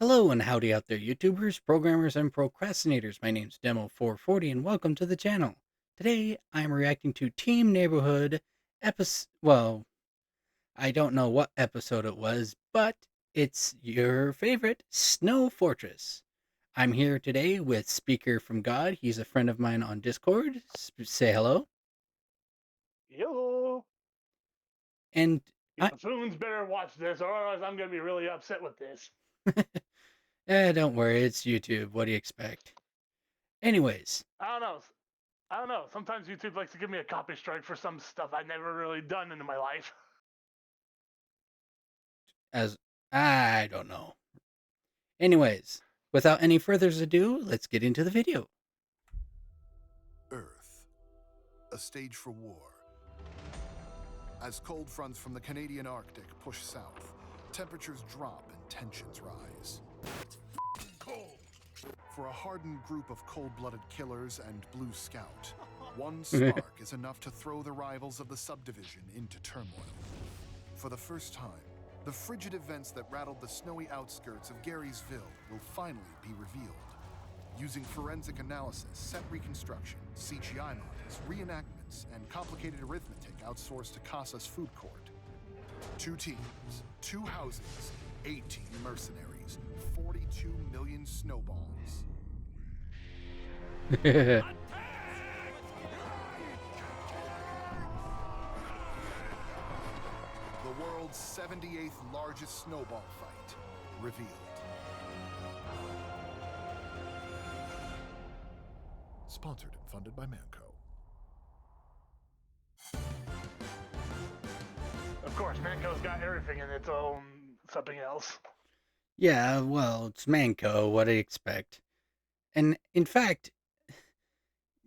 Hello and howdy out there, YouTubers, programmers, and procrastinators. My name's Demo440 and welcome to the channel. Today, I'm reacting to Team Neighborhood episode. Well, I don't know what episode it was, but it's your favorite, Snow Fortress. I'm here today with Speaker from God. He's a friend of mine on Discord. Say hello. Yo, And I. buffoons better watch this, or otherwise I'm gonna be really upset with this. Don't worry, it's YouTube. What do you expect? Anyways, I don't know. I don't know. Sometimes YouTube likes to give me a copy strike for some stuff I've never really done in my life. as I don't know. Anyways, without any further ado, let's get into the video. Earth, a stage for war. As cold fronts from the Canadian Arctic push south, temperatures drop and tensions rise. It's cold. For a hardened group of cold-blooded killers and Blue Scout, one spark is enough to throw the rivals of the subdivision into turmoil. For the first time, the frigid events that rattled the snowy outskirts of Garysville will finally be revealed. Using forensic analysis, set reconstruction, CGI models, reenactments, and complicated arithmetic outsourced to Casa's food court. 2 teams, 2 houses, 18 mercenaries, 42 million snowballs. The world's 78th largest snowball fight revealed. Sponsored and funded by Manco. Of course, Manco's got everything in its own something else. Yeah, well, it's Manco. What do you expect? And in fact,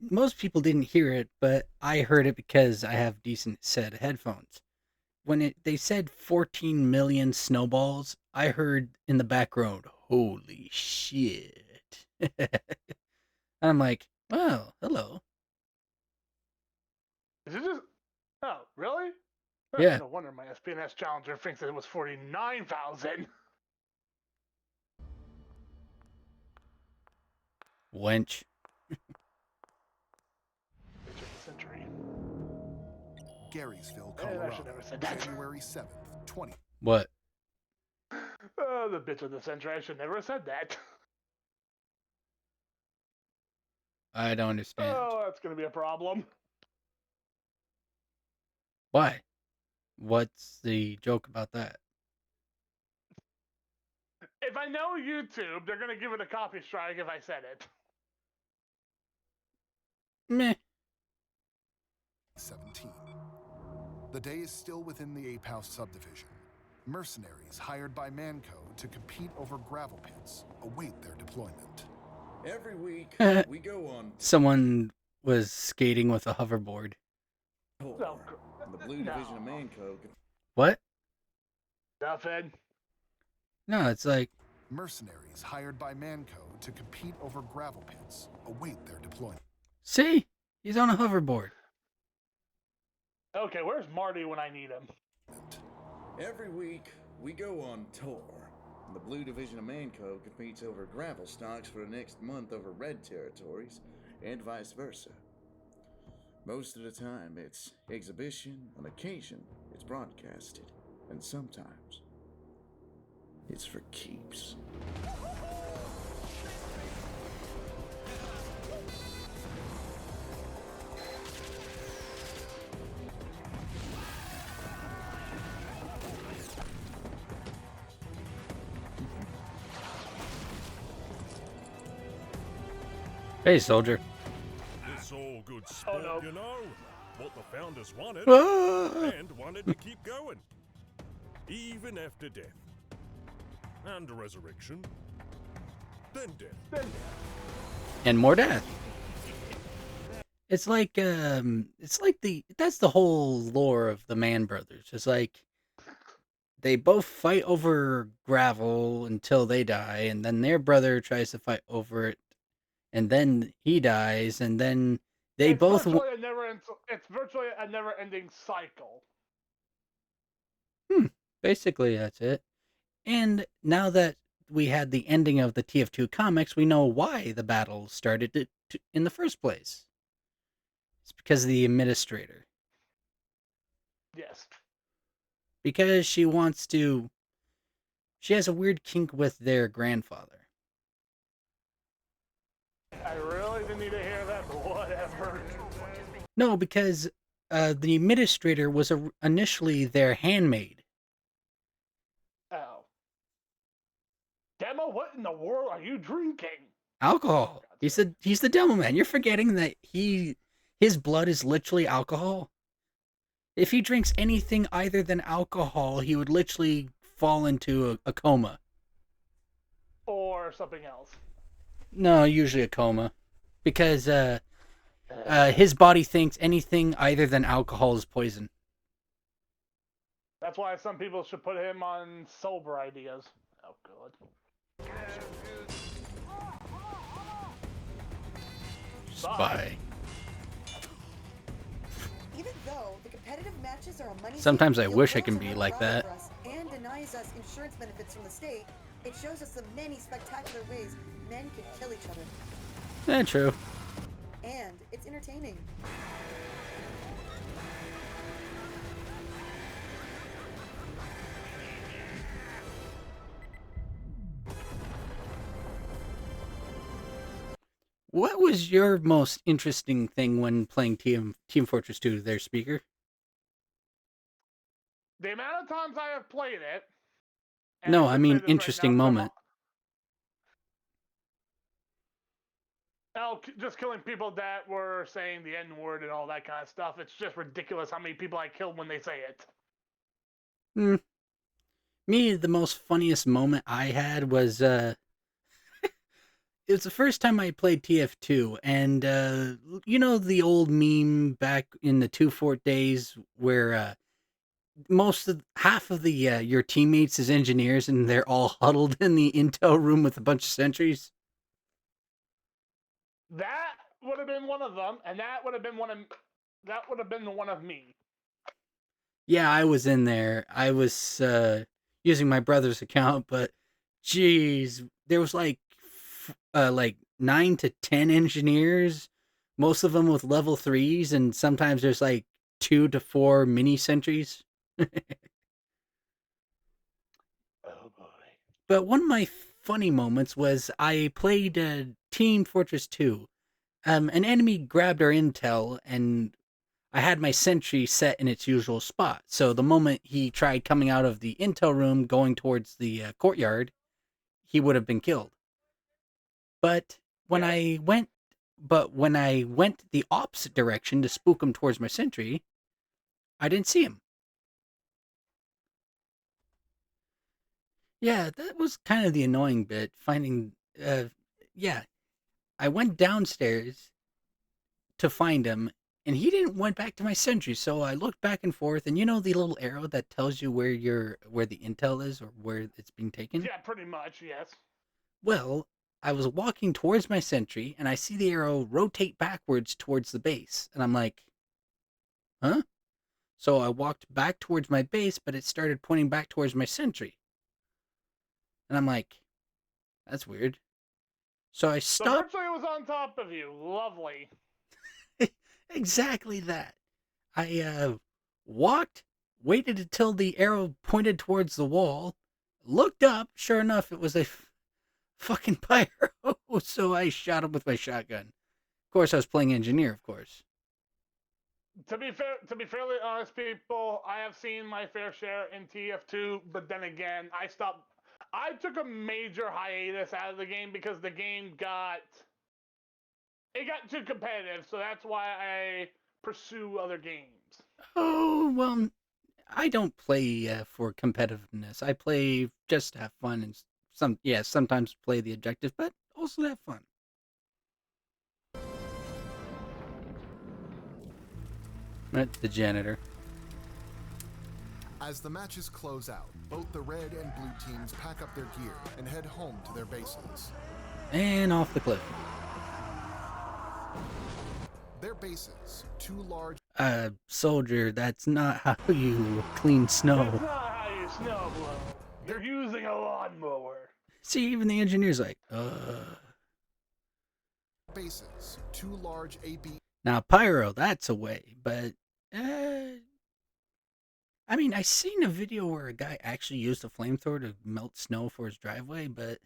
most people didn't hear it, but I heard it because I have decent set headphones. When they said 14 million snowballs, I heard in the background, "Holy shit!" I'm like, "Oh, hello." Is it just? Oh, really? Yeah, No wonder my SPNS Challenger thinks that it was 49,000. wench. Bitch of the century. Garysville, And I Colorado, should never said that. January 7th, 20. What? Oh, the bitch of the century. I should never have said that. I don't understand. Oh, that's gonna be a problem. Why? What's the joke about that? If I know YouTube, they're gonna give it a copy strike if I said it. Meh. 17. The day is still within the Ape House subdivision. Mercenaries hired by Manco to compete over gravel pits await their deployment. Every week, we go on Someone was skating with a hoverboard. tour. No, And the Blue Division of Manco. What? Nothing. No, it's like, Mercenaries hired by Manco to compete over gravel pits await their deployment. see? He's on a hoverboard. Okay, where's Marty when I need him? Every week, we go on tour. And the Blue Division of Manco competes over gravel stocks for the next month over red territories, and vice versa. Most of the time, it's exhibition. On occasion, it's broadcasted. And sometimes, it's for keeps. Hey, soldier. It's all good sport, no. you know. What the founders wanted, Ah! and wanted to keep going. Even after death. And resurrection. Then death. And more death. It's like that's the whole lore of the Mann brothers. It's like they both fight over gravel until they die, and then their brother tries to fight over it, and then he dies, and then they It's both. virtually it's virtually a never-ending cycle. Basically, that's it. And now that we had the ending of the TF2 comics, we know why the battle started in the first place. It's because of the administrator. Yes. Because she has a weird kink with their grandfather. I really didn't need to hear that, but whatever. No, because the administrator was initially their handmaid. Oh. Demo, what in the world are you drinking? Alcohol. He's the demo man. You're forgetting that his blood is literally alcohol. If he drinks anything other than alcohol, he would literally fall into a coma. Or something else. No, usually a coma. Because his body thinks anything other than alcohol is poison. That's why some people should put him on sober ideas. Oh, God. Bye. Even though the competitive matches are a money Sometimes I deal, wish I those can are be not like allowed that. for us and denies us insurance benefits from the state. It shows us the many spectacular ways men can kill each other. True. And it's entertaining. What was your most interesting thing when playing Team Fortress 2, their speaker? The amount of times I have played it. No, I mean interesting moment. Just killing people that were saying the N-word and all that kind of stuff. It's just ridiculous how many people I killed when they say it. Me, the most funniest moment I had was it was the first time I played TF2, and you know the old meme back in the 2 Fort days where half of the your teammates is engineers and they're all huddled in the intel room with a bunch of sentries. That would have been one of them, and that would have been the one of me. Yeah, I was in there. I was using my brother's account, but geez, there was like 9 to 10 engineers, most of them with level 3s, and sometimes there's like 2 to 4 mini sentries. Oh boy. But one of my funny moments was I played Team Fortress 2. An enemy grabbed our intel, and I had my sentry set in its usual spot. So the moment he tried coming out of the intel room going towards the courtyard, he would have been killed. But when I went the opposite direction to spook him towards my sentry, I didn't see him. Yeah, that was kind of the annoying bit. Finding, I went downstairs to find him, and he didn't went back to my sentry. So I looked back and forth, and you know the little arrow that tells you where the intel is or where it's being taken. Yeah, pretty much. Yes. Well, I was walking towards my sentry, and I see the arrow rotate backwards towards the base, and I'm like, huh? So I walked back towards my base, but it started pointing back towards my sentry. And I'm like, that's weird. So I stopped. So virtually it was on top of you. Lovely. Exactly that. I walked, waited until the arrow pointed towards the wall, looked up. Sure enough, it was a fucking pyro. So I shot him with my shotgun. Of course, I was playing engineer, of course. To be fairly honest, people, I have seen my fair share in TF2, but then again, I stopped. I took a major hiatus out of the game because the game got too competitive. So that's why I pursue other games. Oh, well, I don't play for competitiveness. I play just to have fun and sometimes play the objective, but also have fun. The janitor. As the matches close out, both the red and blue teams pack up their gear and head home to their bases. And off the cliff. Their bases, two large... Soldier, that's not how you clean snow. That's not how you snowblow. You're using a lawnmower. See, even the engineer's like, Bases, 2 large AB. Now, pyro, that's a way, but, uh, I mean, I seen a video where a guy actually used a flamethrower to melt snow for his driveway, but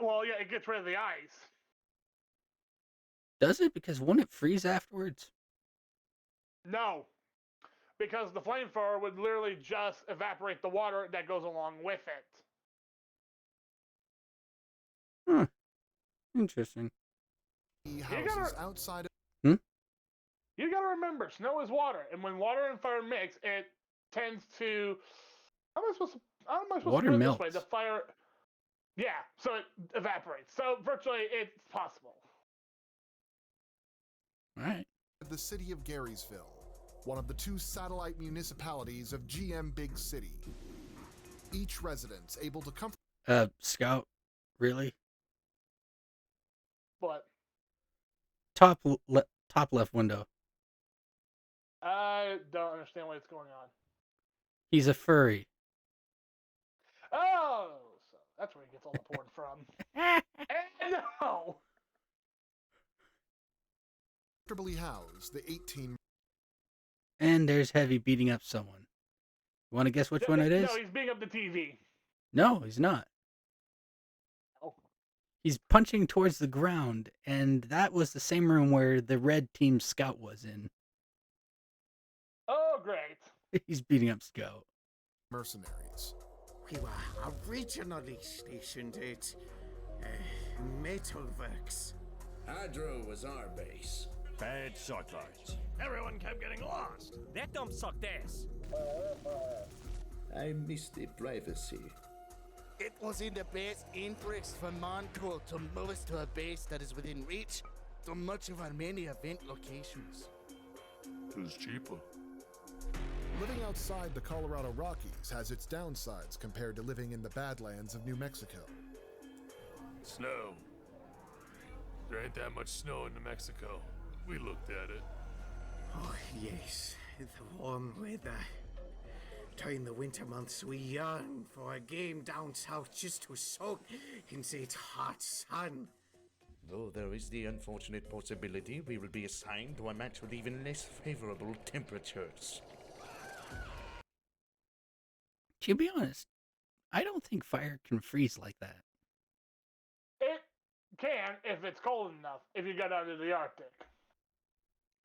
Well, yeah, it gets rid of the ice. does it? Because wouldn't it freeze afterwards? No, because the flamethrower would literally just evaporate the water that goes along with it. Huh. Interesting. houses outside of Hmm? You gotta remember, snow is water, and when water and fire mix, it tends to. How am I supposed Water to put it this way? melts. The fire. Yeah, so it evaporates. So virtually, it's possible. All right. the city of Garysville, one of the 2 satellite municipalities of GM Big City. Each resident's able to comfort. Scout, really? But Top left window. I don't understand what's going on. He's a furry. Oh, so that's where he gets all the porn from. And no. comfortably house the 18. And there's Heavy beating up someone. You want to guess which one it is? No, he's being up the TV. No, he's not. Oh. He's punching towards the ground, and that was the same room where the red team Scout was in. Oh, great. He's beating up Scout. mercenaries. We were originally stationed at Metalworks. Hydro was our base. Bad sightlines. Everyone kept getting lost. That dump sucked ass. I missed the privacy. It was in the best interest for Manco to move us to a base that is within reach to much of our many event locations. Who's cheaper? Living outside the Colorado Rockies has its downsides compared to living in the Badlands of New Mexico. Snow. There ain't that much snow in New Mexico. We looked at it. Oh, yes, the warm weather. During the winter months, we yearn for a game down south just to soak in that hot sun. Though there is the unfortunate possibility we will be assigned to a match with even less favorable temperatures. To be honest, I don't think fire can freeze like that. It can if it's cold enough. If you get out of the Arctic.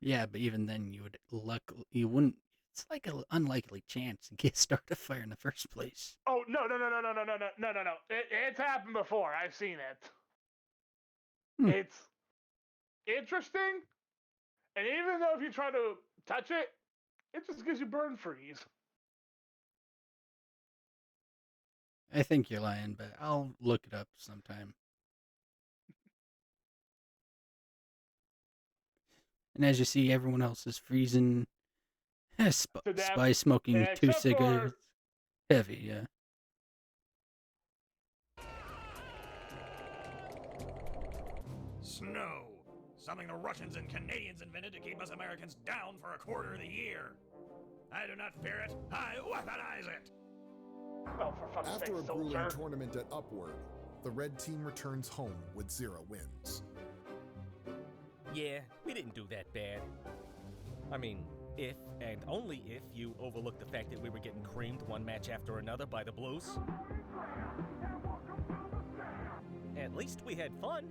Yeah, but even then, you wouldn't. It's like an unlikely chance to start a fire in the first place. Oh no! It's happened before. I've seen it. Hmm. It's interesting, and even though if you try to touch it, it just gives you burn freeze. I think you're lying, but I'll look it up sometime. And as you see, everyone else is freezing. To death, Spy smoking 2 except for- cigarettes. Heavy, yeah. Snow. Something the Russians and Canadians invented to keep us Americans down for a quarter of the year. I do not fear it. I weaponize it. Oh, for fuck's sake, After a grueling soldier. tournament at Upward, the red team returns home with 0 wins. Yeah, we didn't do that bad. I mean, if and only if you overlook the fact that we were getting creamed one match after another by the Blues. At least we had fun.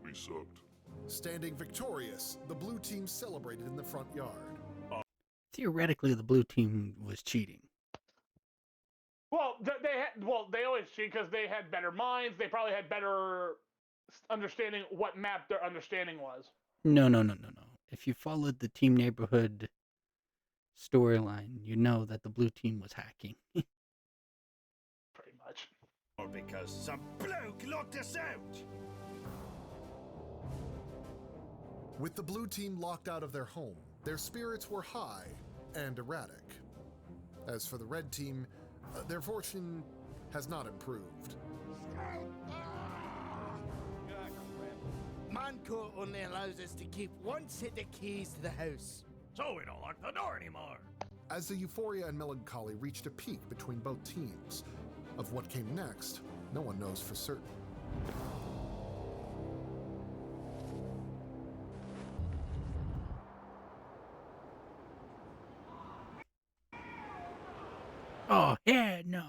We sucked. Standing victorious, the blue team celebrated in the front yard. Theoretically, the blue team was cheating. Well, they always cheat because they had better minds. They probably had better understanding what map their understanding was. No. If you followed the Team Neighborhood storyline, you know that the blue team was hacking. Pretty much. Or because some bloke locked us out. With the blue team locked out of their home, their spirits were high and erratic. As for the red team, their fortune has not improved. Manco only allows us to keep one set of keys to the house. So we don't lock the door anymore. As the euphoria and melancholy reached a peak between both teams, of what came next No one knows for certain. Oh, yeah, no.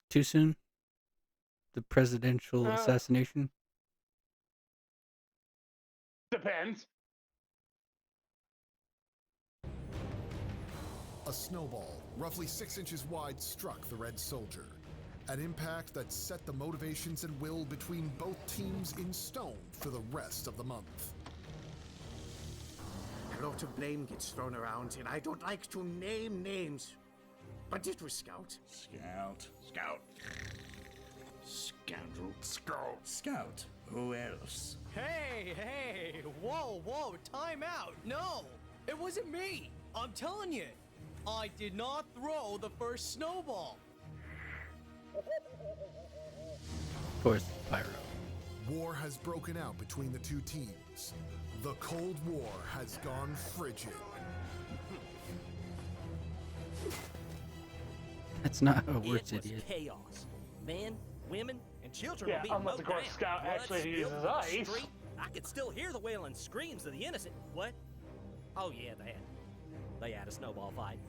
Too soon? The presidential assassination? Depends. A snowball, roughly 6 inches wide, struck the Red Soldier. An impact that set the motivations and will between both teams in stone for the rest of the month. A lot of blame gets thrown around, and I don't like to name names. But it was Scout. Scout. Scout. Scoundrel. Scout. Scout. Who else? Hey, whoa, time out. No, it wasn't me. I'm telling you, I did not throw the first snowball. Of course, Pyro. War has broken out between the two teams. The Cold War has gone frigid. That's not how it It works, was idiot. chaos. Men, women, and children Yeah, were being unless, mowed of course, down. Scout Blood actually spilled uses into the ice. street. I could still hear the wailing screams of the innocent. What? Oh yeah, they had a snowball fight.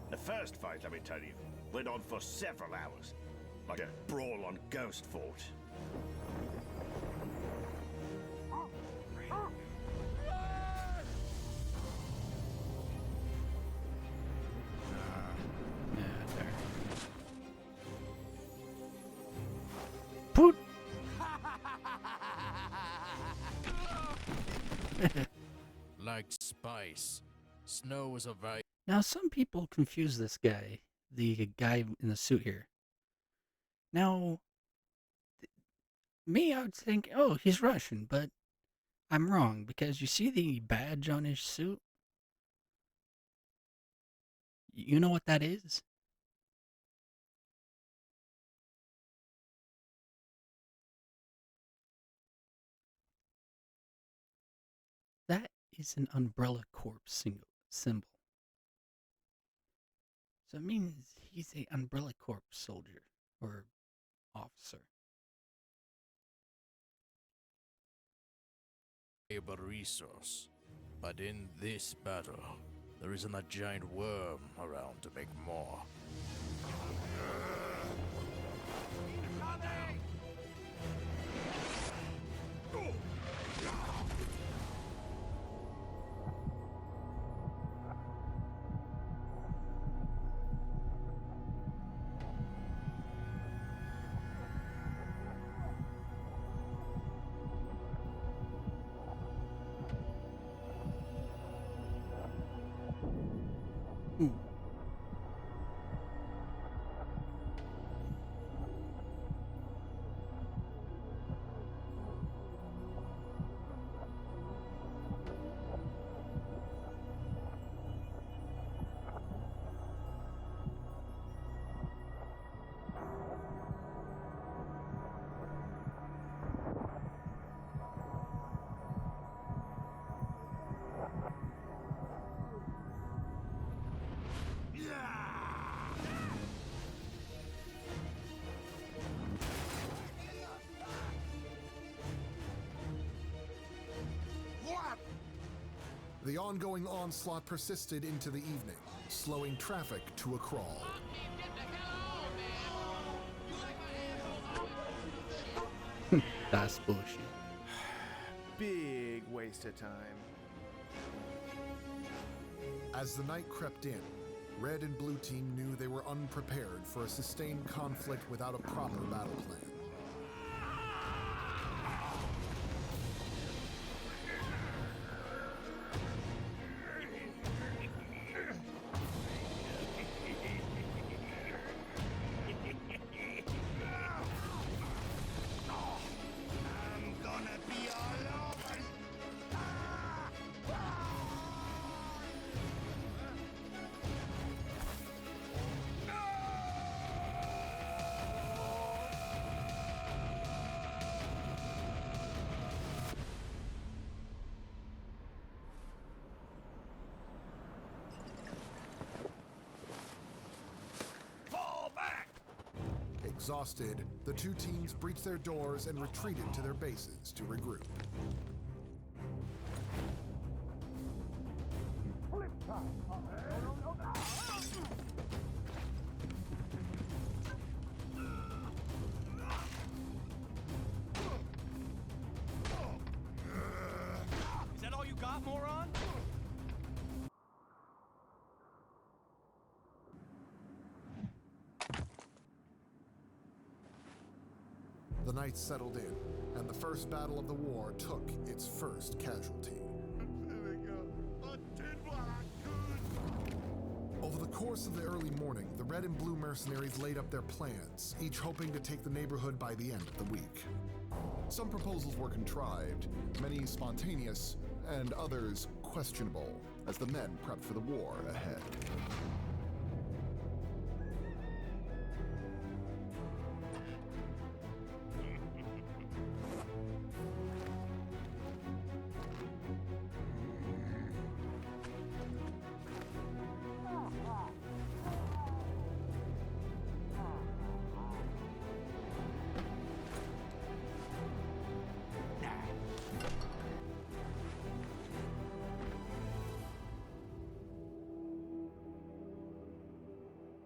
The first fight, let me tell you, went on for several hours. Like a brawl on Ghost Fort. Yeah, there. Poot! Like spice, snow is a very Now, some people confuse this guy, the guy in the suit here. Now, me, I would think, oh, he's Russian, but I'm wrong, because you see the badge on his suit? You know what that is? That is an Umbrella Corps symbol. So it means he's a Umbrella Corps soldier or officer. valuable resource. But in this battle, there isn't a giant worm around to make more. Ooh. The ongoing onslaught persisted into the evening, slowing traffic to a crawl. That's bullshit. Big waste of time. As the night crept in, Red and Blue Team knew they were unprepared for a sustained conflict without a proper battle plan. Exhausted, the two teams breached their doors and retreated to their bases to regroup. Is that all you got, moron? The night settled in, and the first battle of the war took its first casualty. Over the course of the early morning, the red and blue mercenaries laid up their plans, each hoping to take the neighborhood by the end of the week. Some proposals were contrived, many spontaneous, and others questionable, as the men prepped for the war ahead.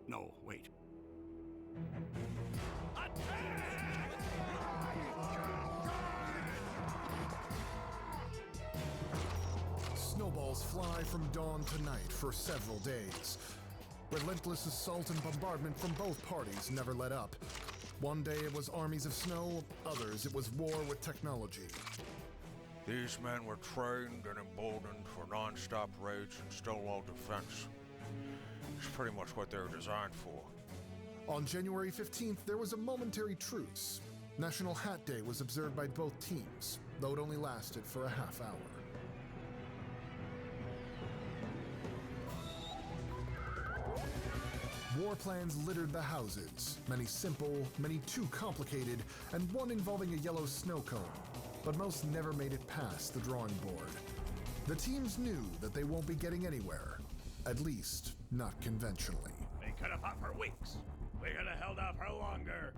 No, wait. Snowballs fly from dawn to night for several days. Relentless assault and bombardment from both parties never let up. One day it was armies of snow, others it was war with technology. These men were trained and emboldened for non-stop raids and stonewall defense. It's pretty much what they were designed for. On January 15th, there was a momentary truce. National Hat Day was observed by both teams, though it only lasted for a half hour. War plans littered the houses, many simple, many too complicated, and one involving a yellow snow cone. But most never made it past the drawing board. The teams knew that they won't be getting anywhere, at least not conventionally. We could have fought for weeks. We could have held out for longer.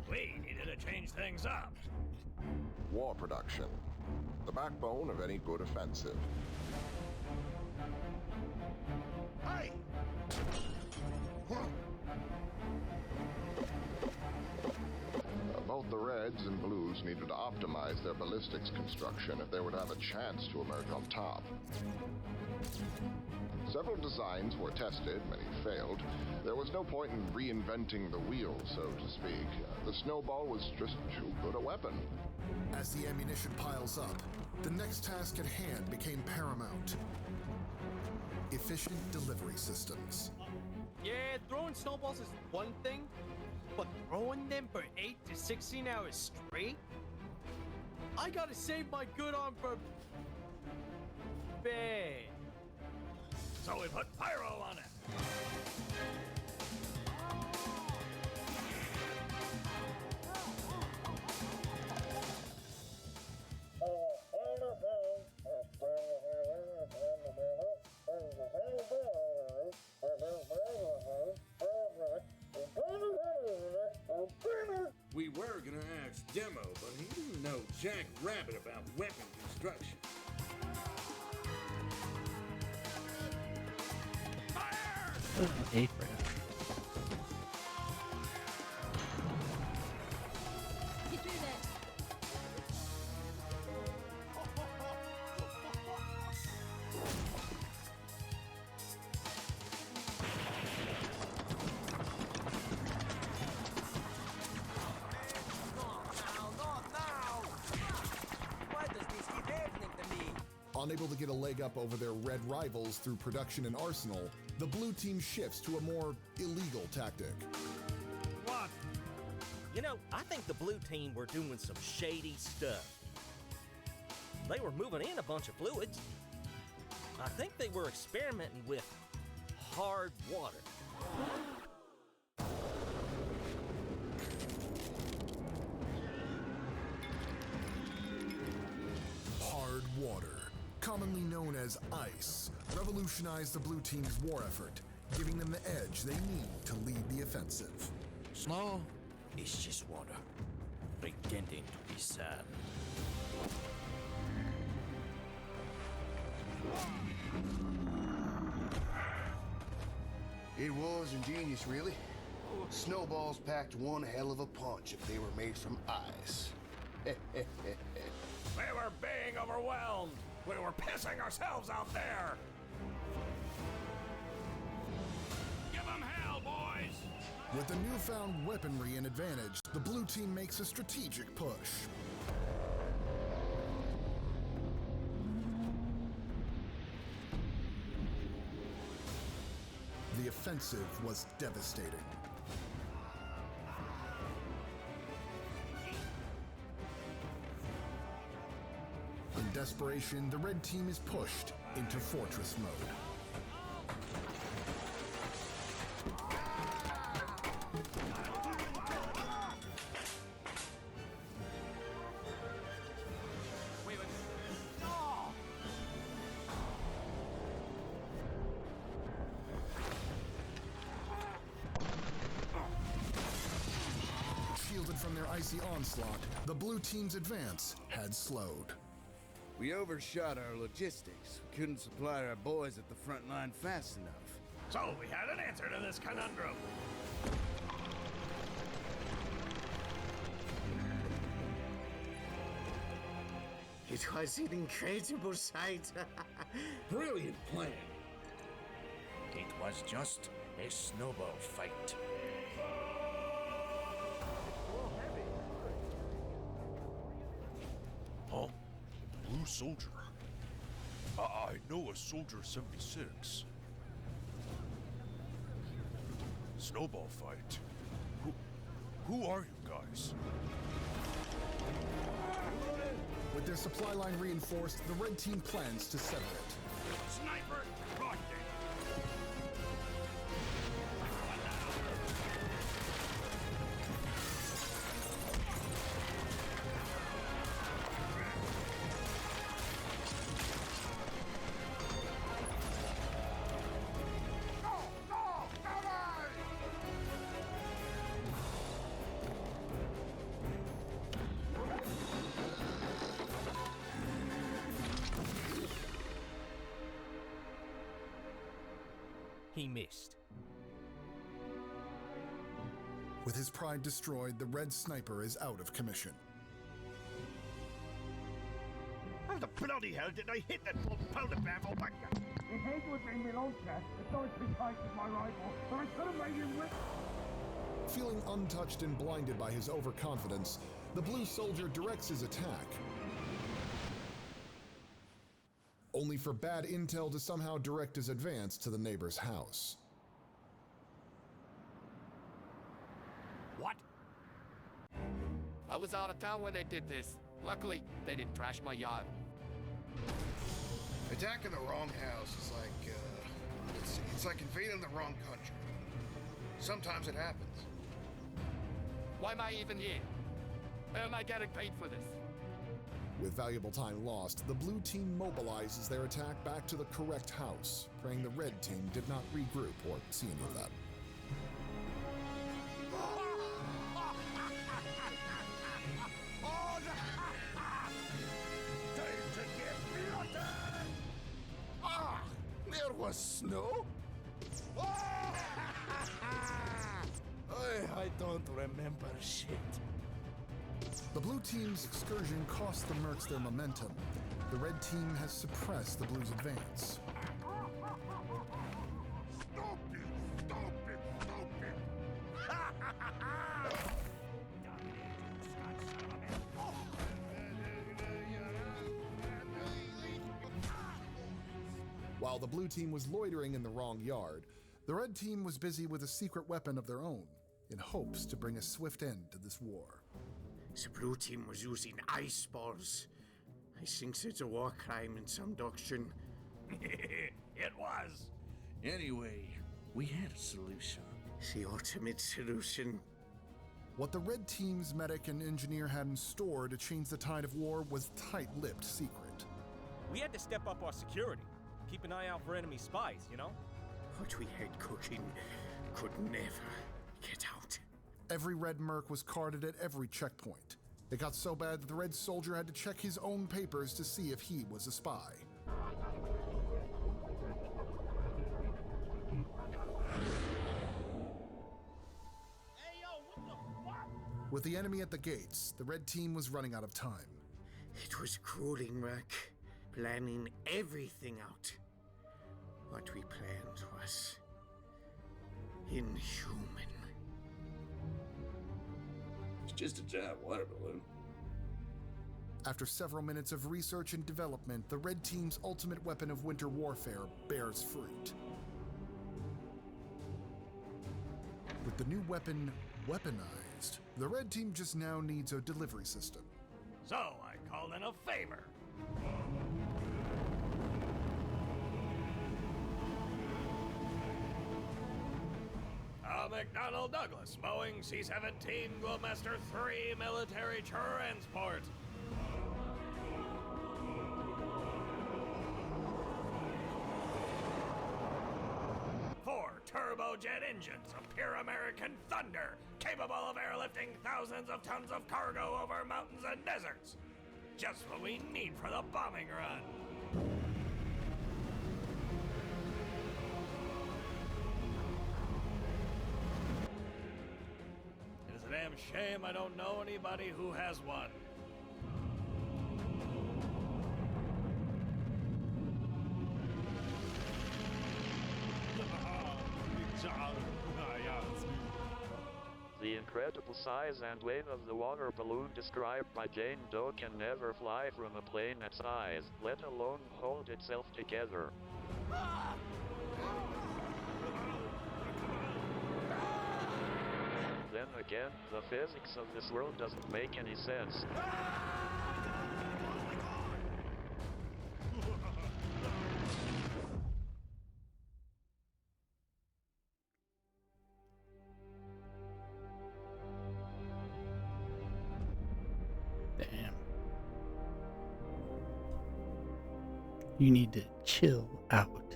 We needed to change things up. War production, the backbone of any good offensive. Hey! Both the Reds and Blues needed to optimize their ballistics construction if they were to have a chance to emerge on top. Several designs were tested, many failed. There was no point in reinventing the wheel, so to speak. The snowball was just too good a weapon. As the ammunition piles up, the next task at hand became paramount. Efficient delivery systems. Yeah, throwing snowballs is one thing, but throwing them for 8 to 16 hours straight? I gotta save my good arm for bed. So we put pyro on it. We were gonna ask Demo, but he didn't know jack rabbit about weapon construction. A for F. Get through that. Unable to get a leg up over their red rivals through production and arsenal, the blue team shifts to a more illegal tactic. What? You know, I think the blue team were doing some shady stuff. They were moving in a bunch of fluids. I think they were experimenting with hard water. Hard water, commonly known as ice, revolutionized the blue team's war effort, giving them the edge they need to lead the offensive. Snow is just water, pretending to be sand. It was ingenious, really. Snowballs packed one hell of a punch if they were made from ice. We were being overwhelmed. We were pissing ourselves out there. Give 'em hell, boys! With the newfound weaponry and advantage, the blue team makes a strategic push. The offensive was devastating. In desperation, the red team is pushed into fortress mode. Shielded from their icy onslaught, the blue team's advance had slowed. We overshot our logistics. We couldn't supply our boys at the front line fast enough. So we had an answer to this conundrum. It was an incredible sight. Brilliant plan. It was just a snowball fight. Huh? Blue soldier? I know a soldier 76. Snowball fight? Who are you guys? With their supply line reinforced, the red team plans to sever it. Sniper, rocket! He missed. With his pride destroyed, the red sniper is out of commission. How the bloody hell did I hit that full powder barrel back there? His head was in my own chest. It's not as precise as my rifle, but I could have made him rip. Feeling untouched and blinded by his overconfidence, the blue soldier directs his attack, only for bad intel to somehow direct his advance to the neighbor's house. What? I was out of town when they did this. Luckily, they didn't trash my yacht. Attacking the wrong house is like, it's like invading the wrong country. Sometimes it happens. Why am I even here? Where am I getting paid for this? With valuable time lost, the blue team mobilizes their attack back to the correct house, praying the red team did not regroup or see any of that. There was snow? I don't remember shit. The blue team's excursion cost the Mercs their momentum. The red team has suppressed the blues' advance. While the blue team was loitering in the wrong yard, the red team was busy with a secret weapon of their own, in hopes to bring a swift end to this war. The blue team was using ice balls. I think it's a war crime in some doctrine. It was. Anyway, we had a solution. The ultimate solution. What the red team's medic and engineer had in store to change the tide of war was tight-lipped secret. We had to step up our security. Keep an eye out for enemy spies, you know? What we had cooking could never get out. Every red merc was carded at every checkpoint. It got so bad that the red soldier had to check his own papers to see if he was a spy. With the enemy at the gates, the red team was running out of time. It was grueling work, planning everything out. What we planned was inhuman. It's just a giant water balloon. After several minutes of research and development, the red team's ultimate weapon of winter warfare bears fruit. With the new weapon weaponized, the red team just now needs a delivery system. So I called in a favor. A McDonnell Douglas Boeing C-17 Glowmaster 3 military transport. Four turbojet engines of pure American thunder, capable of airlifting thousands of tons of cargo over mountains and deserts. Just what we need for the bombing run. It is a damn shame I don't know anybody who has one. The incredible size and weight of the water balloon described by Jane Doe can never fly from a plane that size, let alone hold itself together. Then again, the physics of this world doesn't make any sense. Damn. You need to chill out.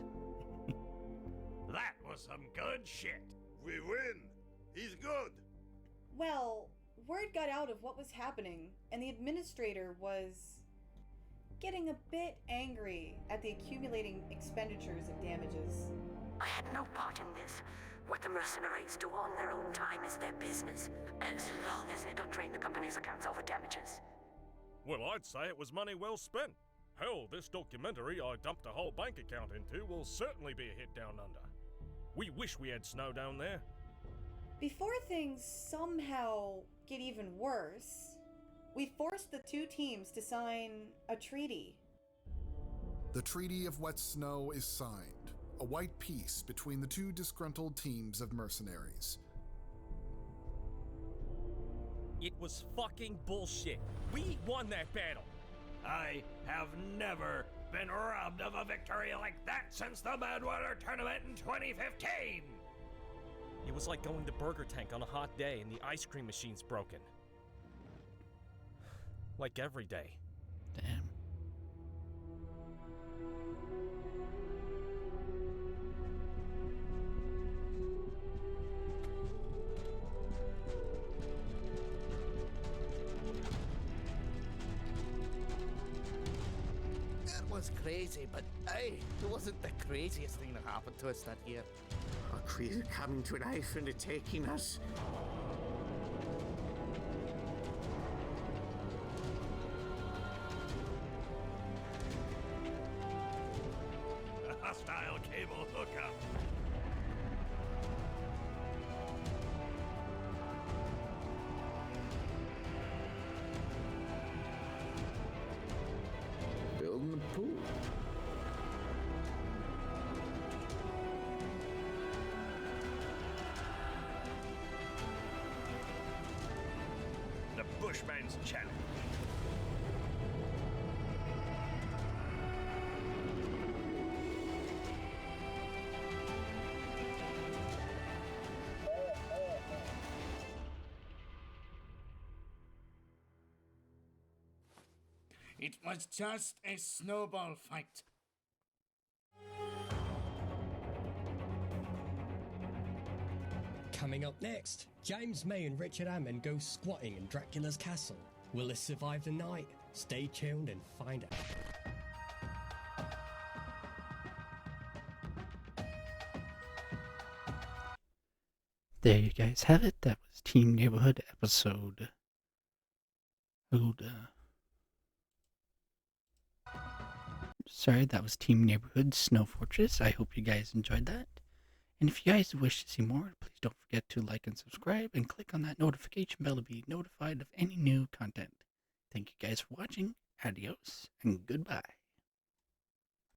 That was some good shit. We win. He's good. Well, word got out of what was happening, and the administrator was getting a bit angry at the accumulating expenditures of damages. I had no part in this. What the mercenaries do on their own time is their business, as long as they don't drain the company's accounts over damages. Well, I'd say it was money well spent. Hell, this documentary I dumped a whole bank account into will certainly be a hit down under. We wish we had snow down there. Before things somehow get even worse, we forced the two teams to sign a treaty. The Treaty of Wet Snow is signed, a white peace between the two disgruntled teams of mercenaries. It was fucking bullshit. We won that battle. I have never been robbed of a victory like that since the Badwater tournament in 2015. It was like going to Burger Tank on a hot day and the ice cream machine's broken. Like every day. Damn. It was crazy, but hey, it wasn't the craziest thing that happened to us that year. Are creatures coming to life and attacking us? A hostile cable hookup. Building the pool. The Bushman's Challenge. It was just a snowball fight. Coming up next, James May and Richard Hammond go squatting in Dracula's castle. Will they survive the night? Stay tuned and find out. There you guys have it. That was Team Neighborhood episode. Sorry, that was Team Neighborhood Snow Fortress. I hope you guys enjoyed that. And if you guys wish to see more, please don't forget to like and subscribe and click on that notification bell to be notified of any new content. Thank you guys for watching. Adios and goodbye.